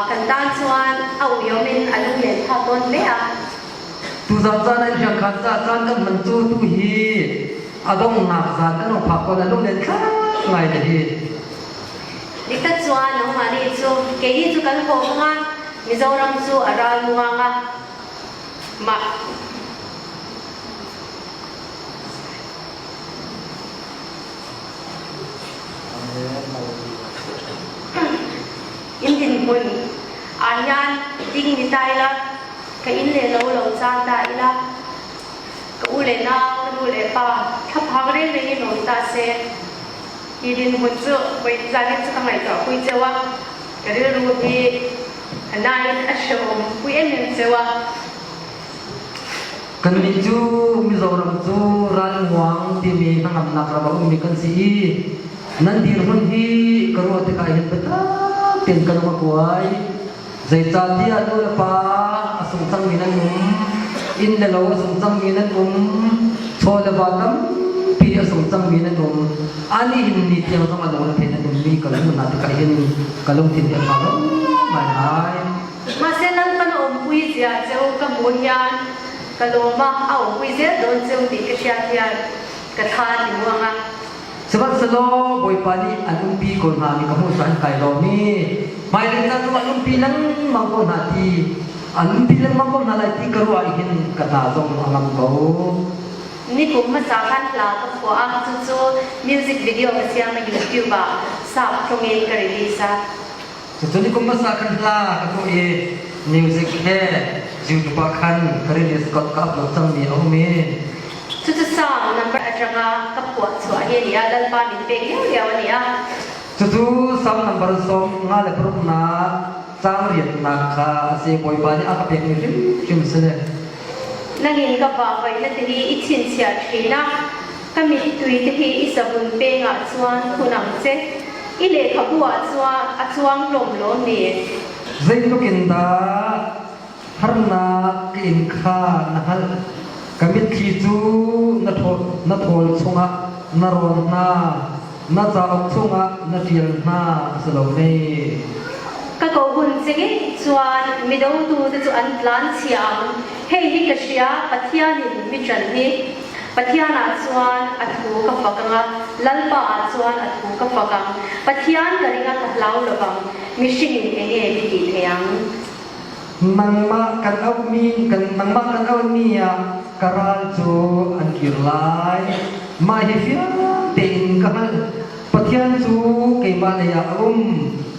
กันด้านส่วนเอาเยามินอนุเมนทอต้นเลียตุซาจานันเชียงขันจาจานกันมันจูตุฮีอดงหนักจานกันผักคนอนุเมนข้าไงจะฮีดิตัดส่วนน้องมาดิจูเกี่ยจูกันโคงะมิโซรัมจูอาราลัวงะมาอินดินบุญอาญานดิ้งมิตายละก็อินเลโลโลซาตายละก็อุเลนาอุเลปาถ้าพังเรื่องนี้หนูตาเซอินดินบุญจูไปจานิจก็ไม่ต่อคุยเจว่าก็เรื่องรูปีนายอัชมคุยเอ็นเจว่ากันมิจูมิโซรัมจูรันหวังที่มีทั้งอำนาจระบบมีกันสีนั่นดีรุ่นที่กระโดดกายเห็นเป็นเต็มกันมากกว่าใจจานที่อนุลปาสงสังมีนั่นมุมอินเดลสงสังมีนั่นมุมโชว์เลบาตัมปีสงสังมีนั่นมุมอันนี้หินนิดเดียวต้องมาลงเพนนั่นมุมนี้ก็เลยมันน่าจะกายเห็นก็ลงทิ้งเดียวมาแล้วไม่ได้มาเส้นนั้นกันอมคุยเสียเจ้ากับบุญญาณก็ลงมาเอาคุยเสียโดนเจ้าดีกระเชียเทียนกระทานอยู่ว่างั้นสบัดสโลบอยปานีอันนุ่มปีคนหามีขโมยสันไก่เรานี่หมายถึงนั้นว่านุ่มปีนั้นมังกรนาทีอันนุ่มปีนั้นมังกรนาทีกระว่าอีกเห็นกระตาทรงอังเขานี่ผมมาสาขันลาก็ขอจู่ๆมิวสิกวิดีโอมาเสียมาอยู่ที่บ้านสาวตรงเองก็รีลิซ่าจู่ๆนี่ผมมาสาขันลาก็ตัวเองมิวสิกแค่จิวตุปาคันก็รีลิสก็กับเราตั้งมีเอาเมทุกสาวนับประจังกับปวดส่วนเฮียดันปานิเปย์เดียวเนี่ยทุกสาวนับประสมงานเลยพรุ่งนาจางเรียนนักข่าเสียบอยปานีอาเป็นมิวชิมเสนนั่งยินกับบ่าวไปนั่นที่อิชินเสียทีนะก็มีตุยที่อิสบุนเปงอ่ะส่วนคุณนังเซอิเลขบัวส่วนอ่ะส่วนลมล้นนี่เรื่องทุกินดาฮาร์นากินข้านะฮะกมิตรขี้จูนัทโหลชงะนรวนนานาจาอชงะนาเดียลนาสโลเน่ก็เขาบุญสิส่วนมิดาวตูจะส่วนพลันเสียงเฮ้ยฮิกเชียปัทยานิมิจันนี่ปัทยานาส่วนอัฐูกับฟังลัลปาส่วนอัฐูกับฟังปัทยานกริงกับลาวระบังมิชินิเอเอบิกิเทียงนังมากันเอามีกันนังมากันเอาเนี่ยกราลจูอันกิรไลมาเฮียเต็งกันปัทยันจูเกี่ยมาเลย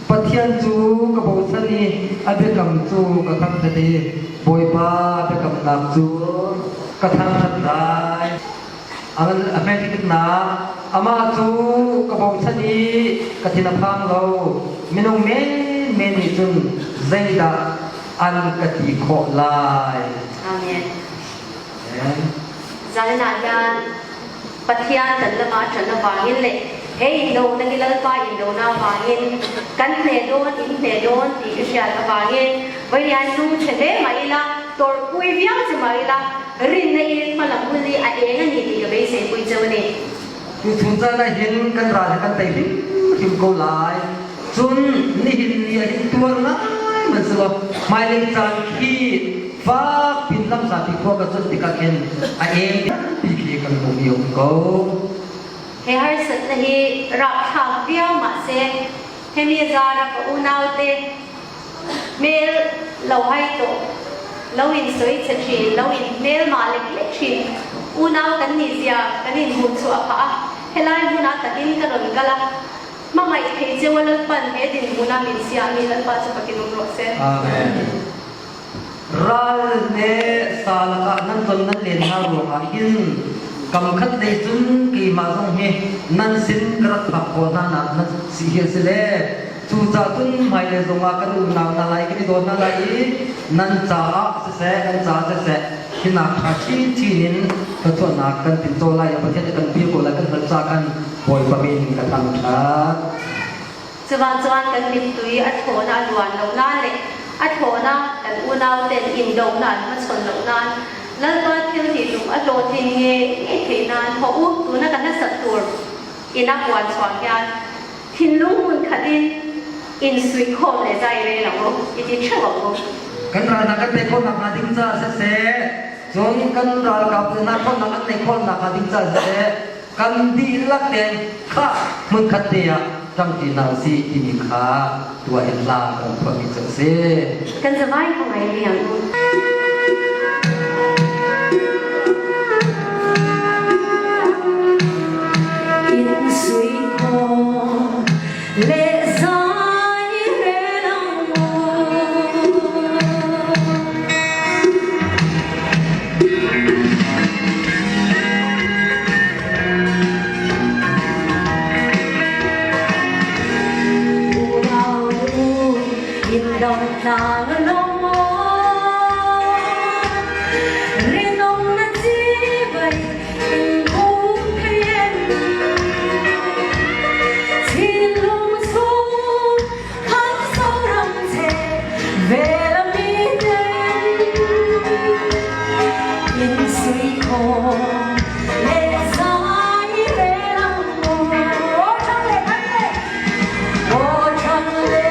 ปัทยันจูกับบุษณีอเบกัมจูกับทัพเทดีบอยป้าเบกัมนับจูกับทัพทัพได้อันอเมริกันนาอามาจูกับบุษณีกับทินาพังเรามินงเมนิจุนเซดาอันกติโคลายอาเมนจานาญาปัทยานตันละมาจันละวางินเลยเฮ้ยโดนนั่งกิลปาอินโดนาวางินกันเนโดนอินเนโดนตีกษาละวางินวิญญาณนูเฉลมาอีละตัวคุยวิญญาณจะมาอีละรินในอินมาละมุลีอาเองนี่ดีกับไอ้เสกุยเจ้านี่อยู่ทุนใจได้เห็นกันราชกันเตยหิมโกลายจุนนี่หินเนี่ยหินตัวนะมันสลบหมายเลขจันที่ฟ้าปินลำสาธิพวกกระสุนติกาเคนไอเองปีกีกันมุมยงก็เฮ้ยสุดที่รักทางเบี้ยวมาเซ่เฮ้ยมีจาระก็อุณาวเตเมลเราให้ตัวเราอินสวยชัดชีเราอินเมลมาเล็กๆชีอุณาวกันนิสยากันนิมุนสัวพะเฮลัยมุนาตะกินกันรกันละมาไม่เคยเจอวันละปันเฮดินมุนามินสยามีลันปัจจุบันกินอุโรเซ่อาเมนรัลเนสาลกะนั้นตนนั้นเรียนหารูหาหินกำคัดในจุนกีมาทรงเฮนั้นสินกระทับโคนานั้นสิเฮสเลจูจ่าตุนไม่เลยทรงอากันนาวนาไลกินโดนนาไลนั้นจ่าเสกันจ่าเสที่นักขาชีที่นินกระทวนนักกันเป็นโจไลประเทศกันพิโกและกันประชากันบ่อยประมินกันตั้งชัดจวนกันดิบตุยอัฐโนาล้วนเหล่านั้นเลยอัฐโนาแต่อุณาวเต็นอินโดนั้นมาชนเหล่านั้นแล้วก็เที่ยวที่ลุงอัฐโลทิงเงี้ยที่นั้นพออุ้มตัวนักกันนักสัตว์ตัวอินักวันสวงยานทินลุงมุนขัดิน in sweet cold le zai le la wo it is true wo กันรานักเตะคนนักดิ้งจ้าเสจนกันรากับนักคนนักเตะคนนักดิ้งจ้าเสกันดีลักเตะข้ามึงขัดเตียจังที่นาซีอินิขาตัวเอ็นลาของพระมิตรเสกันจะไม่ของไอเรียงอินสวีทโฮเลซายเรลังโมđồng tàng nông mô riêng nông nát dĩ vậy tình cũng thiên xin lung xuống khát sâu rầm thề về làm đi đây in suy khổ lệ dài lệ lăng mồ trong lệ khăn lệ trong lệ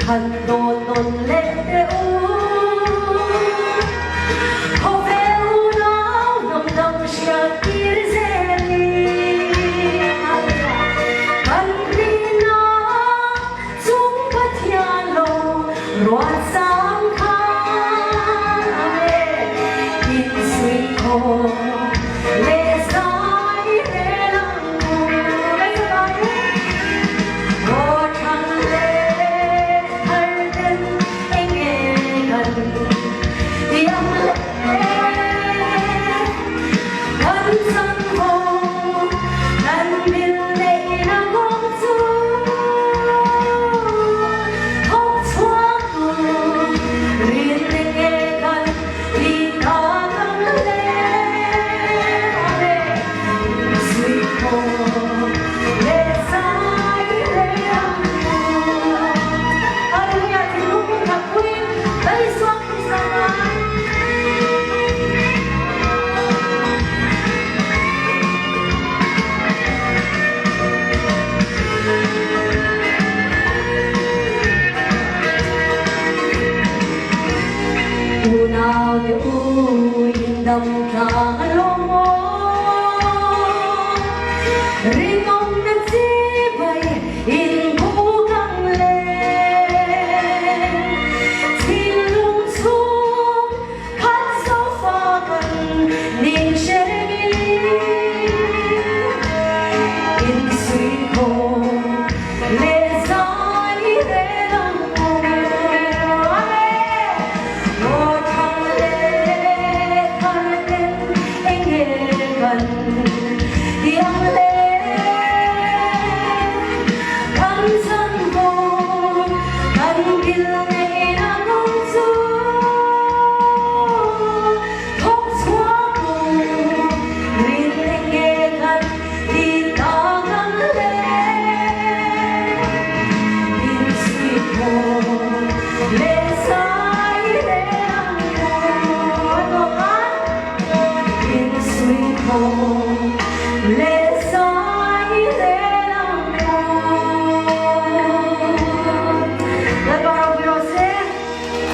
hành đồ tồn lên u hồ phèo nó nồng nồng chờ kia dễ đi hành đi nó xuống bất thiên lộ loạt sáng khăn in suy khổ lệ dài lệ lăng nào để in đầm trà lô mô riêng ông đất dĩ vậy in cố gắng lên xin lung xuống khát sâu pha cần nhìn sẽ đi in suy khổ lệ dài lệ lăng tiếng lên khăn sân vô khăn kia ngày đã không du khóc xóa cùng liền lên nghe khăn thì ta gắn lên in suy khổ lệ dài lệ lăng mồ in suy khổ